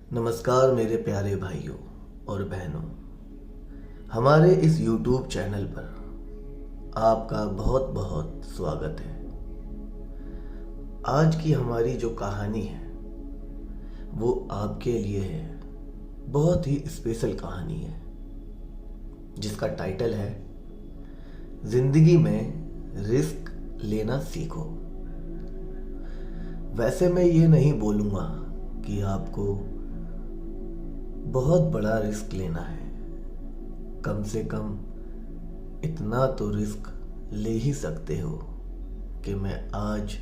नमस्कार मेरे प्यारे भाइयों और बहनों, हमारे इस YouTube चैनल पर आपका बहुत बहुत स्वागत है। आज की हमारी जो कहानी है वो आपके लिए है। बहुत ही स्पेशल कहानी है जिसका टाइटल है जिंदगी में रिस्क लेना सीखो। वैसे मैं ये नहीं बोलूँगा कि आपको बहुत बड़ा रिस्क लेना है, कम से कम इतना तो रिस्क ले ही सकते हो कि मैं आज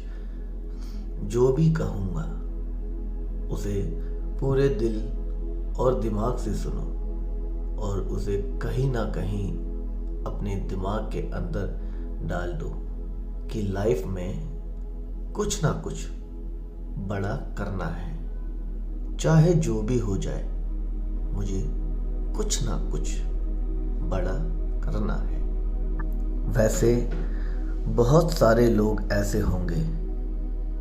जो भी कहूँगा उसे पूरे दिल और दिमाग से सुनो और उसे कहीं ना कहीं अपने दिमाग के अंदर डाल दो कि लाइफ में कुछ ना कुछ बड़ा करना है। चाहे जो भी हो जाए, मुझे कुछ ना कुछ बड़ा करना है। वैसे बहुत सारे लोग ऐसे होंगे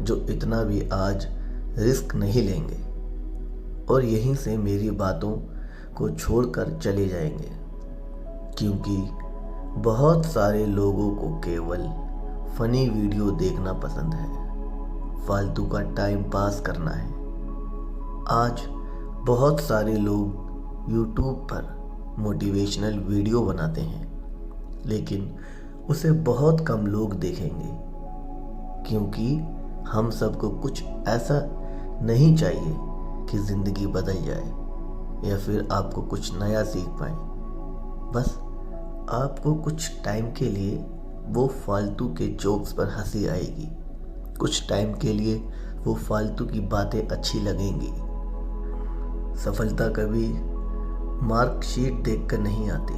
जो इतना भी आज रिस्क नहीं लेंगे और यहीं से मेरी बातों को छोड़कर चले जाएंगे, क्योंकि बहुत सारे लोगों को केवल फनी वीडियो देखना पसंद है, फालतू का टाइम पास करना है। आज बहुत सारे लोग YouTube पर मोटिवेशनल वीडियो बनाते हैं, लेकिन उसे बहुत कम लोग देखेंगे, क्योंकि हम सबको कुछ ऐसा नहीं चाहिए कि ज़िंदगी बदल जाए या फिर आपको कुछ नया सीख पाए। बस आपको कुछ टाइम के लिए वो फालतू के जोक्स पर हंसी आएगी, कुछ टाइम के लिए वो फालतू की बातें अच्छी लगेंगी। सफलता कभी मार्कशीट देखकर नहीं आती।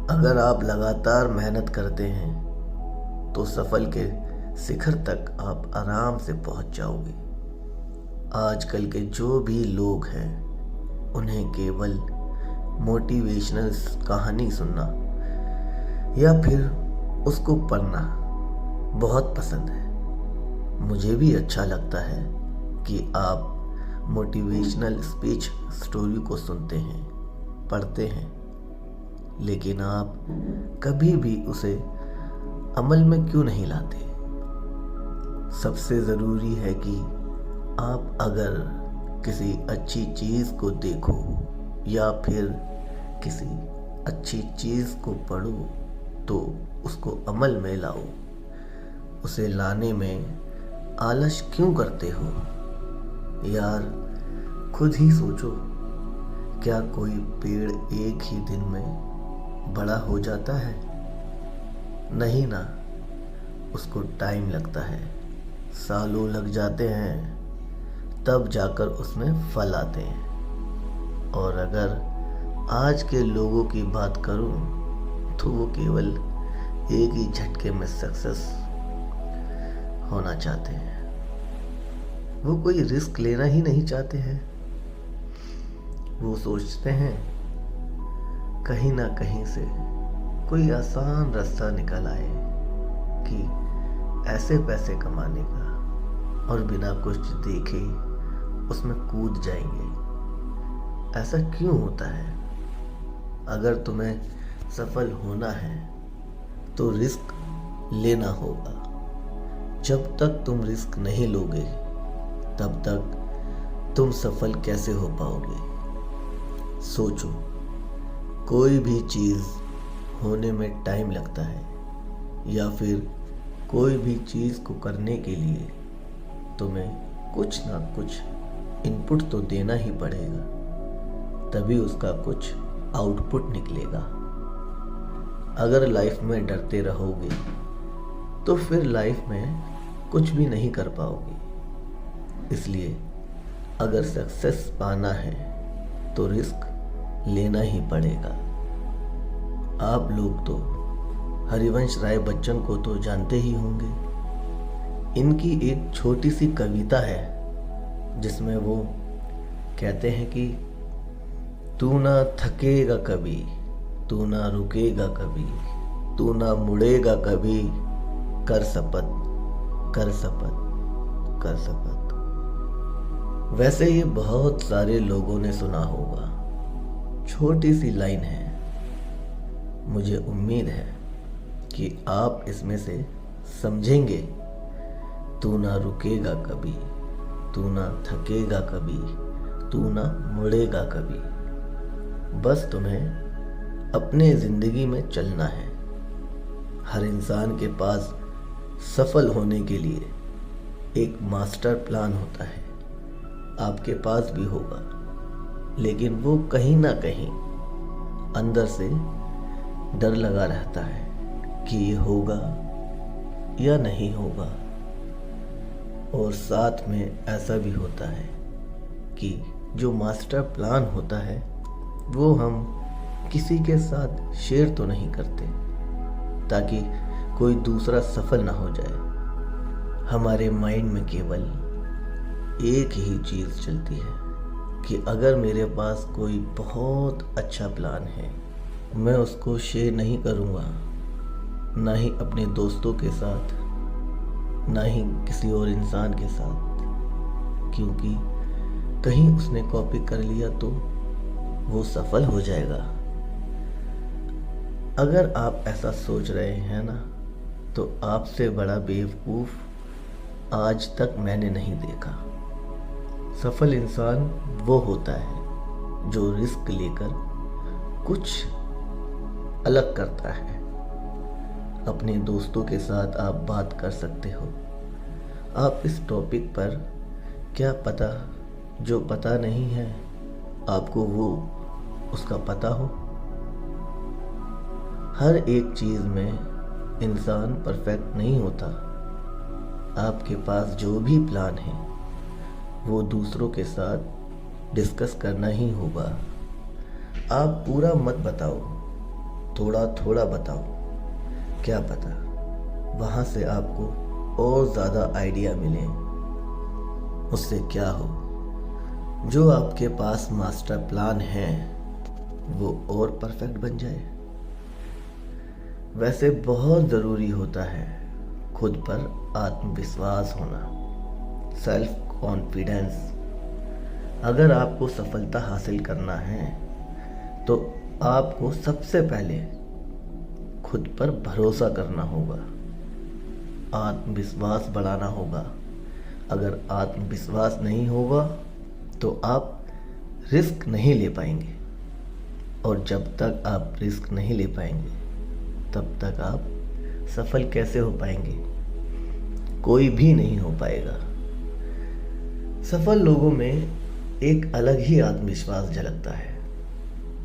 अगर आप लगातार मेहनत करते हैं तो सफल के शिखर तक आप आराम से पहुंच जाओगे। आजकल के जो भी लोग हैं उन्हें केवल मोटिवेशनल कहानी सुनना या फिर उसको पढ़ना बहुत पसंद है। मुझे भी अच्छा लगता है कि आप मोटिवेशनल स्पीच स्टोरी को सुनते हैं, पढ़ते हैं, लेकिन आप कभी भी उसे अमल में क्यों नहीं लाते? सबसे ज़रूरी है कि आप अगर किसी अच्छी चीज़ को देखो या फिर किसी अच्छी चीज़ को पढ़ो तो उसको अमल में लाओ। उसे लाने में आलस क्यों करते हो? यार, खुद ही सोचो, क्या कोई पेड़ एक ही दिन में बड़ा हो जाता है? नहीं ना, उसको टाइम लगता है, सालों लग जाते हैं, तब जाकर उसमें फल आते हैं। और अगर आज के लोगों की बात करूं तो वो केवल एक ही झटके में सक्सेस होना चाहते हैं। वो कोई रिस्क लेना ही नहीं चाहते हैं। वो सोचते हैं कहीं ना कहीं से कोई आसान रास्ता निकल आए कि ऐसे पैसे कमाने का, और बिना कुछ देखे उसमें कूद जाएंगे। ऐसा क्यों होता है? अगर तुम्हें सफल होना है तो रिस्क लेना होगा। जब तक तुम रिस्क नहीं लोगे तब तक तुम सफल कैसे हो पाओगे? सोचो, कोई भी चीज़ होने में टाइम लगता है या फिर कोई भी चीज़ को करने के लिए तुम्हें कुछ ना कुछ इनपुट तो देना ही पड़ेगा, तभी उसका कुछ आउटपुट निकलेगा। अगर लाइफ में डरते रहोगे तो फिर लाइफ में कुछ भी नहीं कर पाओगे। इसलिए अगर सक्सेस पाना है तो रिस्क लेना ही पड़ेगा। आप लोग तो हरिवंश राय बच्चन को तो जानते ही होंगे। इनकी एक छोटी सी कविता है जिसमें वो कहते हैं कि तू ना थकेगा कभी, तू ना रुकेगा कभी, तू ना मुड़ेगा कभी, कर शपथ, कर शपथ, कर शपथ। वैसे ये बहुत सारे लोगों ने सुना होगा। छोटी सी लाइन है, मुझे उम्मीद है कि आप इसमें से समझेंगे। तू ना रुकेगा कभी, तू ना थकेगा कभी, तू ना मुड़ेगा कभी। बस तुम्हें अपने ज़िंदगी में चलना है। हर इंसान के पास सफल होने के लिए एक मास्टर प्लान होता है। आपके पास भी होगा, लेकिन वो कहीं ना कहीं अंदर से डर लगा रहता है कि ये होगा या नहीं होगा। और साथ में ऐसा भी होता है कि जो मास्टर प्लान होता है वो हम किसी के साथ शेयर तो नहीं करते, ताकि कोई दूसरा सफल ना हो जाए। हमारे माइंड में केवल एक ही चीज़ चलती है कि अगर मेरे पास कोई बहुत अच्छा प्लान है, मैं उसको शेयर नहीं करूँगा, ना ही अपने दोस्तों के साथ, ना ही किसी और इंसान के साथ, क्योंकि कहीं उसने कॉपी कर लिया तो वो सफल हो जाएगा। अगर आप ऐसा सोच रहे हैं ना, तो आपसे बड़ा बेवकूफ़ आज तक मैंने नहीं देखा। सफल इंसान वो होता है जो रिस्क लेकर कुछ अलग करता है। अपने दोस्तों के साथ आप बात कर सकते हो। आप इस टॉपिक पर क्या पता जो पता नहीं है आपको वो उसका पता हो। हर एक चीज़ में इंसान परफेक्ट नहीं होता। आपके पास जो भी प्लान है वो दूसरों के साथ डिस्कस करना ही होगा। आप पूरा मत बताओ, थोड़ा थोड़ा बताओ। क्या पता वहाँ से आपको और ज़्यादा आइडिया मिले। उससे क्या हो, जो आपके पास मास्टर प्लान है वो और परफेक्ट बन जाए। वैसे बहुत ज़रूरी होता है खुद पर आत्मविश्वास होना, सेल्फ कॉन्फिडेंस। अगर आपको सफलता हासिल करना है तो आपको सबसे पहले खुद पर भरोसा करना होगा, आत्मविश्वास बढ़ाना होगा। अगर आत्मविश्वास नहीं होगा तो आप रिस्क नहीं ले पाएंगे, और जब तक आप रिस्क नहीं ले पाएंगे तब तक आप सफल कैसे हो पाएंगे? कोई भी नहीं हो पाएगा। सफल लोगों में एक अलग ही आत्मविश्वास झलकता है।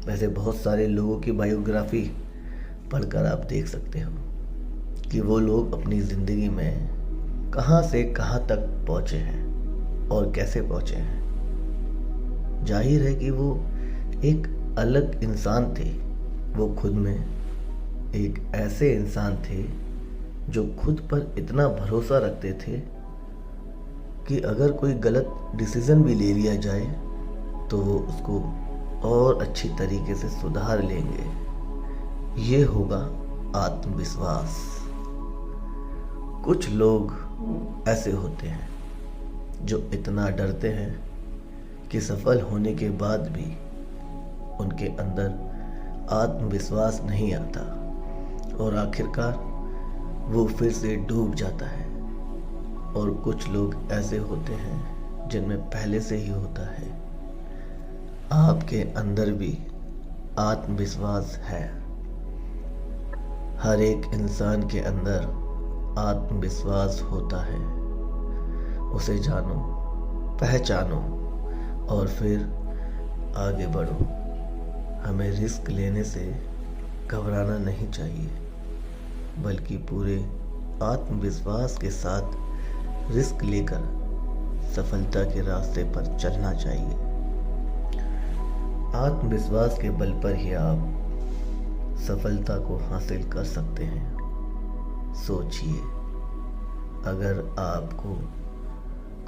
वैसे बहुत सारे लोगों की बायोग्राफी पढ़कर आप देख सकते हो कि वो लोग अपनी ज़िंदगी में कहाँ से कहाँ तक पहुँचे हैं और कैसे पहुँचे हैं। जाहिर है कि वो एक अलग इंसान थे। वो खुद में एक ऐसे इंसान थे जो खुद पर इतना भरोसा रखते थे कि अगर कोई गलत डिसीज़न भी ले लिया जाए तो वो उसको और अच्छी तरीके से सुधार लेंगे। ये होगा आत्मविश्वास। कुछ लोग ऐसे होते हैं जो इतना डरते हैं कि सफल होने के बाद भी उनके अंदर आत्मविश्वास नहीं आता, और आखिरकार वो फिर से डूब जाता है। और कुछ लोग ऐसे होते हैं जिनमें पहले से ही होता है। आपके अंदर भी आत्मविश्वास है। हर एक इंसान के अंदर आत्मविश्वास होता है। उसे जानो, पहचानो और फिर आगे बढ़ो। हमें रिस्क लेने से घबराना नहीं चाहिए, बल्कि पूरे आत्मविश्वास के साथ रिस्क लेकर सफलता के रास्ते पर चलना चाहिए। आत्मविश्वास के बल पर ही आप सफलता को हासिल कर सकते हैं। सोचिए, अगर आपको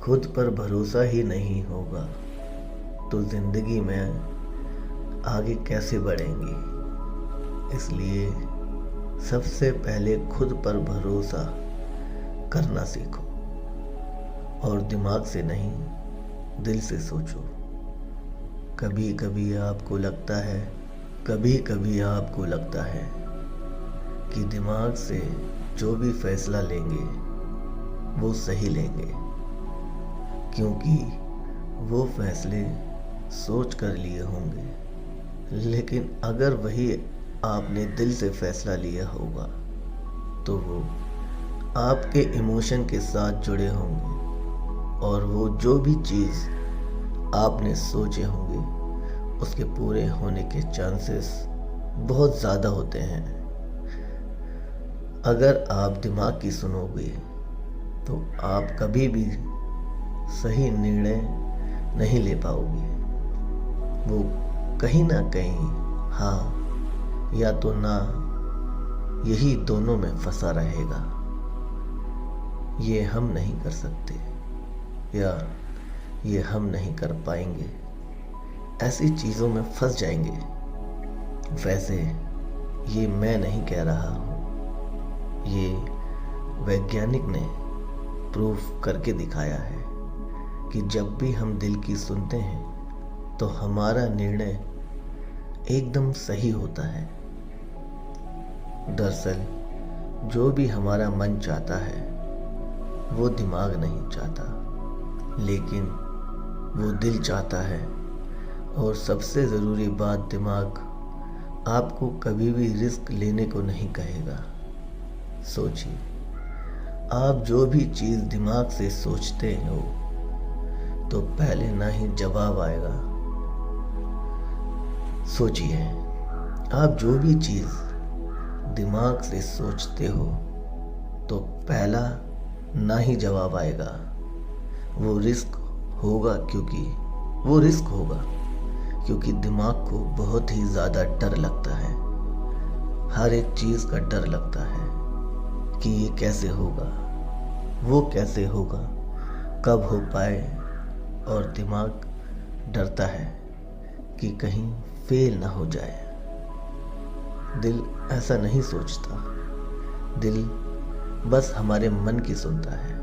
खुद पर भरोसा ही नहीं होगा तो जिंदगी में आगे कैसे बढ़ेंगे? इसलिए सबसे पहले खुद पर भरोसा करना सीखो, और दिमाग से नहीं, दिल से सोचो। कभी कभी आपको लगता है कि दिमाग से जो भी फैसला लेंगे वो सही लेंगे, क्योंकि वो फैसले सोच कर लिए होंगे। लेकिन अगर वही आपने दिल से फैसला लिया होगा तो वो आपके इमोशन के साथ जुड़े होंगे, और वो जो भी चीज़ आपने सोचे होंगे उसके पूरे होने के चांसेस बहुत ज़्यादा होते हैं। अगर आप दिमाग की सुनोगे तो आप कभी भी सही निर्णय नहीं ले पाओगे। वो कहीं ना कहीं हाँ या तो ना, यही दोनों में फंसा रहेगा। ये हम नहीं कर सकते या ये हम नहीं कर पाएंगे, ऐसी चीज़ों में फंस जाएंगे। वैसे ये मैं नहीं कह रहा हूँ, ये वैज्ञानिक ने प्रूफ करके दिखाया है कि जब भी हम दिल की सुनते हैं तो हमारा निर्णय एकदम सही होता है। दरअसल जो भी हमारा मन चाहता है वो दिमाग नहीं चाहता, लेकिन वो दिल चाहता है। और सबसे ज़रूरी बात, दिमाग आपको कभी भी रिस्क लेने को नहीं कहेगा। सोचिए, आप जो भी चीज़ दिमाग से सोचते हो तो पहले ना ही जवाब आएगा। सोचिए, आप जो भी चीज़ दिमाग से सोचते हो तो पहला ना ही जवाब आएगा। वो रिस्क होगा, क्योंकि दिमाग को बहुत ही ज़्यादा डर लगता है। हर एक चीज़ का डर लगता है कि ये कैसे होगा, वो कैसे होगा, कब हो पाए। और दिमाग डरता है कि कहीं फेल ना हो जाए। दिल ऐसा नहीं सोचता, दिल बस हमारे मन की सुनता है।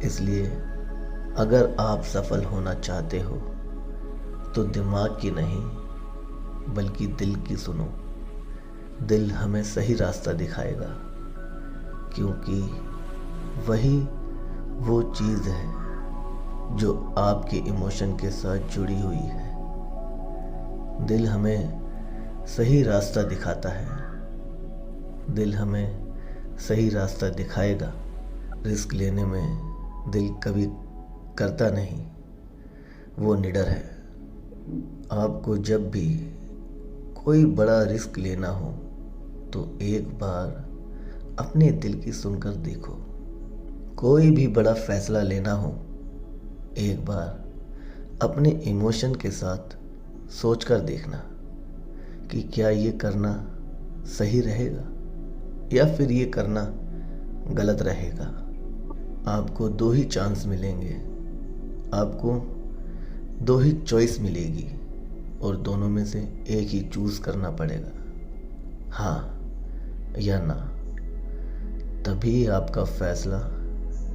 इसलिए अगर आप सफल होना चाहते हो तो दिमाग की नहीं बल्कि दिल की सुनो। दिल हमें सही रास्ता दिखाएगा, क्योंकि वही वो चीज़ है जो आपके इमोशन के साथ जुड़ी हुई है। दिल हमें सही रास्ता दिखाता है, दिल हमें सही रास्ता दिखाएगा। रिस्क लेने में दिल कभी करता नहीं, वो निडर है। आपको जब भी कोई बड़ा रिस्क लेना हो तो एक बार अपने दिल की सुनकर देखो। कोई भी बड़ा फैसला लेना हो, एक बार अपने इमोशन के साथ सोचकर देखना कि क्या ये करना सही रहेगा या फिर ये करना गलत रहेगा। आपको दो ही चांस मिलेंगे, आपको दो ही चॉइस मिलेगी, और दोनों में से एक ही चूज़ करना पड़ेगा, हाँ या ना। तभी आपका फैसला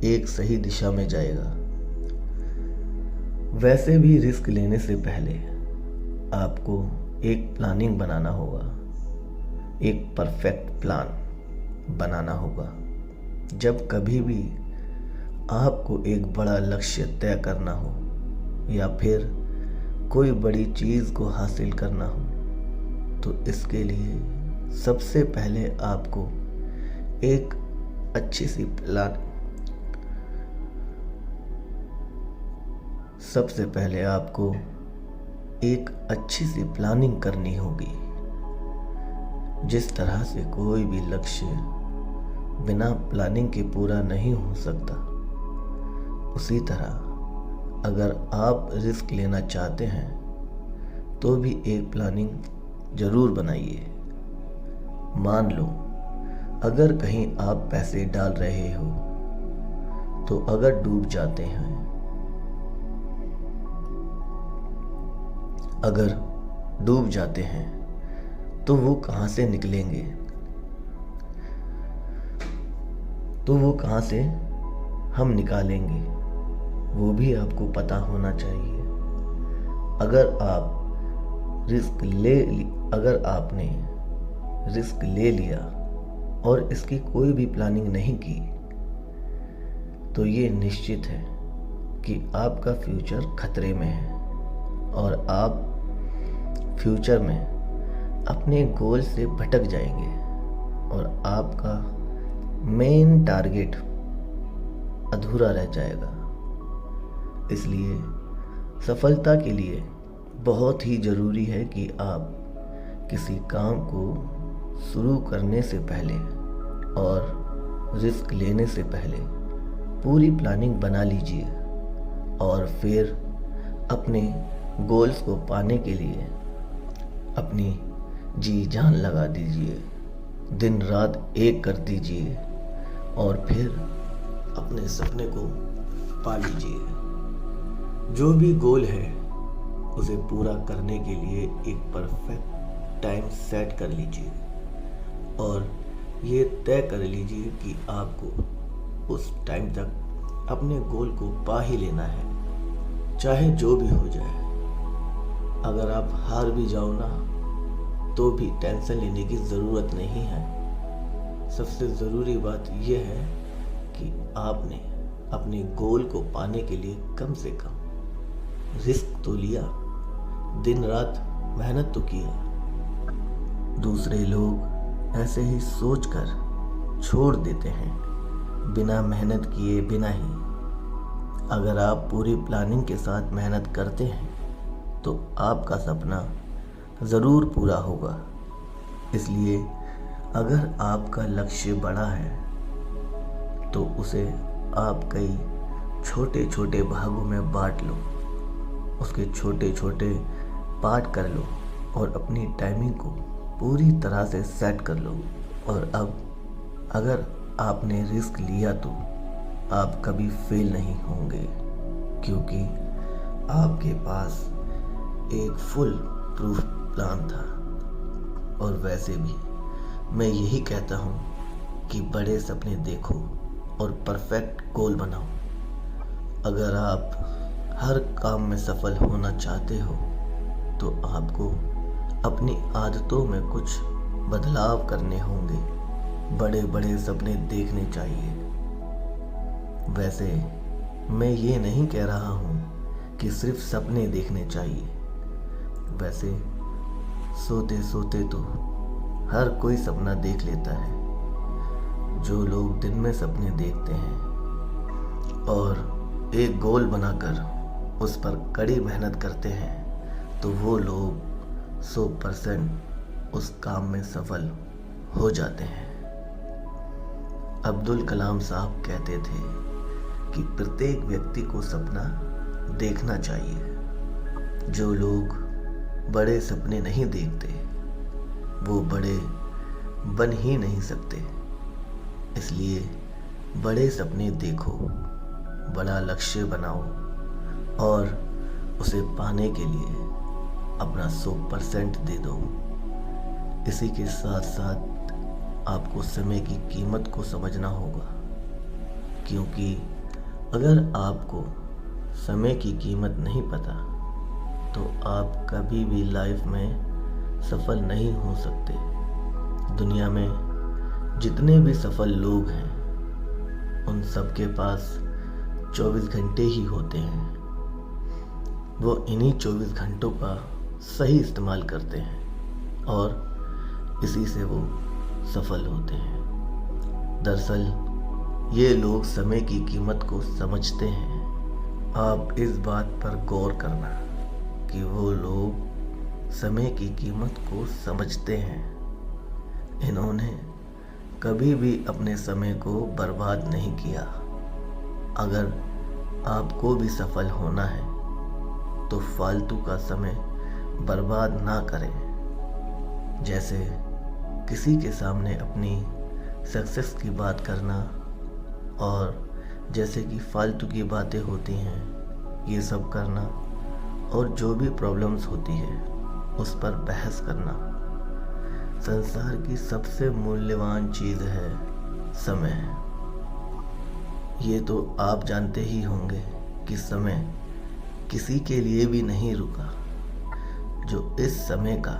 एक सही दिशा में जाएगा। वैसे भी रिस्क लेने से पहले आपको एक प्लानिंग बनाना होगा, एक परफेक्ट प्लान बनाना होगा। जब कभी भी आपको एक बड़ा लक्ष्य तय करना हो या फिर कोई बड़ी चीज़ को हासिल करना हो तो इसके लिए सबसे पहले आपको एक अच्छी सी प्लानिंग करनी होगी। जिस तरह से कोई भी लक्ष्य बिना प्लानिंग के पूरा नहीं हो सकता, उसी तरह अगर आप रिस्क लेना चाहते हैं तो भी एक प्लानिंग ज़रूर बनाइए। मान लो अगर कहीं आप पैसे डाल रहे हो तो अगर डूब जाते हैं तो वो कहाँ से निकलेंगे, तो वो कहाँ से हम निकालेंगे। वो भी आपको पता होना चाहिए। अगर आपने रिस्क ले लिया और इसकी कोई भी प्लानिंग नहीं की, तो ये निश्चित है कि आपका फ्यूचर खतरे में है और आप फ्यूचर में अपने गोल से भटक जाएंगे और आपका मेन टारगेट अधूरा रह जाएगा। इसलिए सफलता के लिए बहुत ही ज़रूरी है कि आप किसी काम को शुरू करने से पहले और रिस्क लेने से पहले पूरी प्लानिंग बना लीजिए और फिर अपने गोल्स को पाने के लिए अपनी जी जान लगा दीजिए, दिन रात एक कर दीजिए और फिर अपने सपने को पा लीजिए। जो भी गोल है उसे पूरा करने के लिए एक परफेक्ट टाइम सेट कर लीजिए और ये तय कर लीजिए कि आपको उस टाइम तक अपने गोल को पा ही लेना है, चाहे जो भी हो जाए। अगर आप हार भी जाओ ना, तो भी टेंशन लेने की ज़रूरत नहीं है। सबसे ज़रूरी बात यह है कि आपने अपने गोल को पाने के लिए कम से कम रिस्क तो लिया, दिन रात मेहनत तो किया। दूसरे लोग ऐसे ही सोचकर छोड़ देते हैं, बिना मेहनत किए बिना ही। अगर आप पूरी प्लानिंग के साथ मेहनत करते हैं तो आपका सपना ज़रूर पूरा होगा। इसलिए अगर आपका लक्ष्य बड़ा है तो उसे आप कई छोटे छोटे भागों में बांट लो, उसके छोटे छोटे पार्ट कर लो और अपनी टाइमिंग को पूरी तरह से सेट कर लो। और अब अगर आपने रिस्क लिया तो आप कभी फेल नहीं होंगे, क्योंकि आपके पास एक फुल प्रूफ प्लान था। और वैसे भी मैं यही कहता हूँ कि बड़े सपने देखो और परफेक्ट गोल बनाओ। अगर आप हर काम में सफल होना चाहते हो तो आपको अपनी आदतों में कुछ बदलाव करने होंगे, बड़े बड़े सपने देखने चाहिए। वैसे मैं ये नहीं कह रहा हूँ कि सिर्फ सपने देखने चाहिए। वैसे सोते सोते तो हर कोई सपना देख लेता है। जो लोग दिन में सपने देखते हैं और एक गोल बनाकर उस पर कड़ी मेहनत करते हैं तो वो लोग 100% उस काम में सफल हो जाते हैं। अब्दुल कलाम साहब कहते थे कि प्रत्येक व्यक्ति को सपना देखना चाहिए। जो लोग बड़े सपने नहीं देखते वो बड़े बन ही नहीं सकते। इसलिए बड़े सपने देखो, बड़ा लक्ष्य बनाओ और उसे पाने के लिए अपना 100% दे दो। इसी के साथ साथ आपको समय की कीमत को समझना होगा, क्योंकि अगर आपको समय की कीमत नहीं पता तो आप कभी भी लाइफ में सफल नहीं हो सकते। दुनिया में जितने भी सफल लोग हैं उन सब के पास 24 घंटे ही होते हैं। वो इन्हीं 24 घंटों का सही इस्तेमाल करते हैं और इसी से वो सफल होते हैं। दरअसल ये लोग समय की कीमत को समझते हैं। आप इस बात पर गौर करना कि वो लोग समय की कीमत को समझते हैं। इन्होंने कभी भी अपने समय को बर्बाद नहीं किया। अगर आपको भी सफल होना है तो फालतू का समय बर्बाद ना करें। जैसे किसी के सामने अपनी सक्सेस की बात करना और जैसे कि फालतू की बातें होती हैं ये सब करना और जो भी प्रॉब्लम्स होती है उस पर बहस करना। संसार की सबसे मूल्यवान चीज़ है समय। ये तो आप जानते ही होंगे कि समय किसी के लिए भी नहीं रुका। जो इस समय का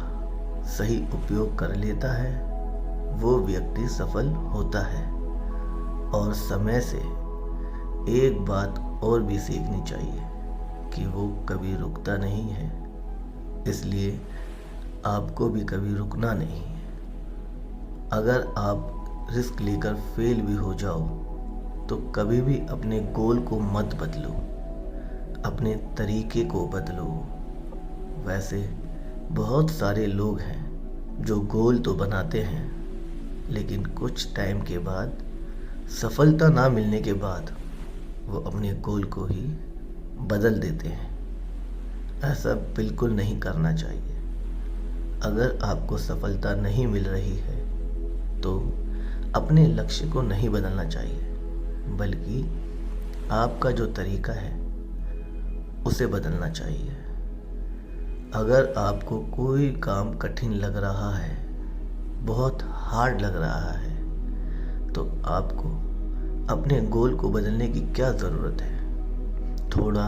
सही उपयोग कर लेता है वो व्यक्ति सफल होता है। और समय से एक बात और भी सीखनी चाहिए कि वो कभी रुकता नहीं है, इसलिए आपको भी कभी रुकना नहीं है। अगर आप रिस्क लेकर फेल भी हो जाओ तो कभी भी अपने गोल को मत बदलो, अपने तरीके को बदलो। वैसे बहुत सारे लोग हैं जो गोल तो बनाते हैं लेकिन कुछ टाइम के बाद सफलता ना मिलने के बाद वो अपने गोल को ही बदल देते हैं। ऐसा बिल्कुल नहीं करना चाहिए। अगर आपको सफलता नहीं मिल रही है तो अपने लक्ष्य को नहीं बदलना चाहिए, बल्कि आपका जो तरीका है उसे बदलना चाहिए। अगर आपको कोई काम कठिन लग रहा है, बहुत हार्ड लग रहा है, तो आपको अपने गोल को बदलने की क्या ज़रूरत है। थोड़ा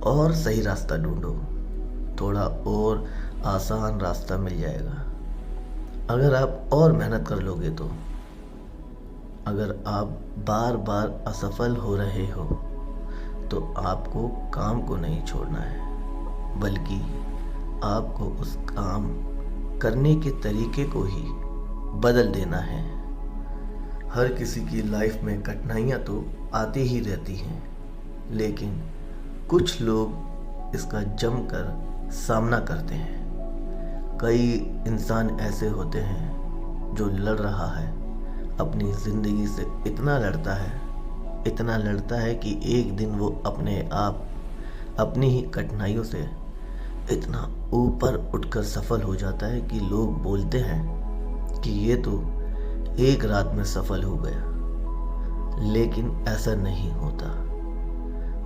और सही रास्ता ढूंढो, थोड़ा और आसान रास्ता मिल जाएगा। अगर आप और मेहनत कर लोगे तो अगर आप बार बार असफल हो रहे हो तो आपको काम को नहीं छोड़ना है, बल्कि आपको उस काम करने के तरीके को ही बदल देना है। हर किसी की लाइफ में कठिनाइयाँ तो आती ही रहती हैं, लेकिन कुछ लोग इसका जमकर सामना करते हैं। कई इंसान ऐसे होते हैं जो लड़ रहा है, अपनी ज़िंदगी से इतना लड़ता है कि एक दिन वो अपने आप अपनी ही कठिनाइयों से इतना ऊपर उठकर सफल हो जाता है कि लोग बोलते हैं कि ये तो एक रात में सफल हो गया। लेकिन ऐसा नहीं होता।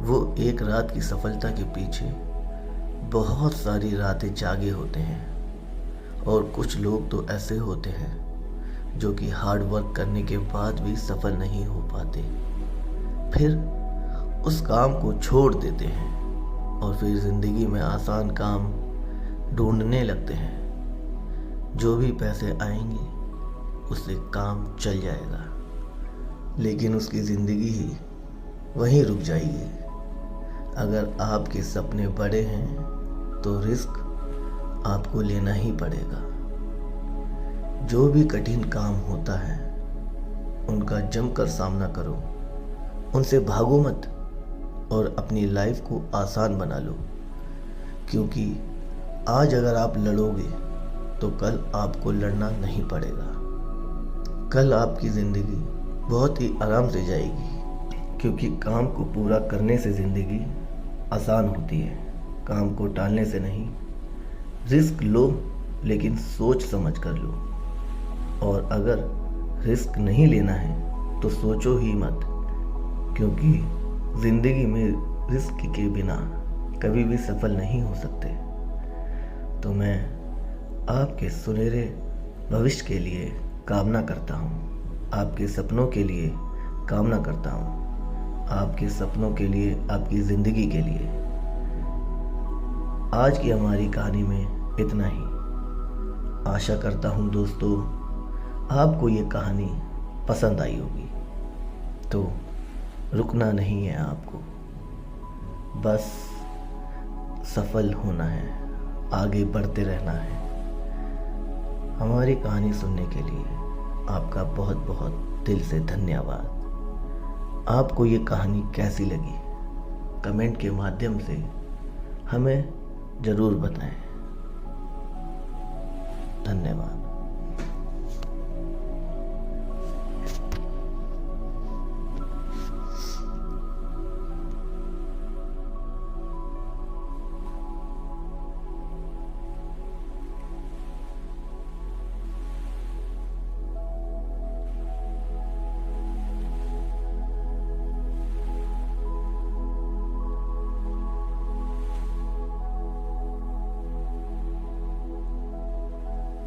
वो एक रात की सफलता के पीछे बहुत सारी रातें जागे होते हैं। और कुछ लोग तो ऐसे होते हैं जो कि हार्ड वर्क करने के बाद भी सफल नहीं हो पाते, फिर उस काम को छोड़ देते हैं और फिर ज़िंदगी में आसान काम ढूंढने लगते हैं। जो भी पैसे आएंगे उससे काम चल जाएगा, लेकिन उसकी ज़िंदगी ही वहीं रुक जाएगी। अगर आपके सपने बड़े हैं तो रिस्क आपको लेना ही पड़ेगा। जो भी कठिन काम होता है उनका जमकर सामना करो, उनसे भागो मत और अपनी लाइफ को आसान बना लो। क्योंकि आज अगर आप लड़ोगे तो कल आपको लड़ना नहीं पड़ेगा। कल आपकी ज़िंदगी बहुत ही आराम से जाएगी, क्योंकि काम को पूरा करने से ज़िंदगी आसान होती है, काम को टालने से नहीं। रिस्क लो, लेकिन सोच समझ कर लो। और अगर रिस्क नहीं लेना है तो सोचो ही मत, क्योंकि ज़िंदगी में रिस्क के बिना कभी भी सफल नहीं हो सकते। तो मैं आपके सुनहरे भविष्य के लिए कामना करता हूँ, आपके सपनों के लिए कामना करता हूँ, आपके सपनों के लिए, आपकी ज़िंदगी के लिए। आज की हमारी कहानी में इतना ही। आशा करता हूँ दोस्तों आपको ये कहानी पसंद आई होगी। तो रुकना नहीं है आपको, बस सफल होना है, आगे बढ़ते रहना है। हमारी कहानी सुनने के लिए आपका बहुत बहुत दिल से धन्यवाद। आपको ये कहानी कैसी लगी कमेंट के माध्यम से हमें ज़रूर बताएं। धन्यवाद।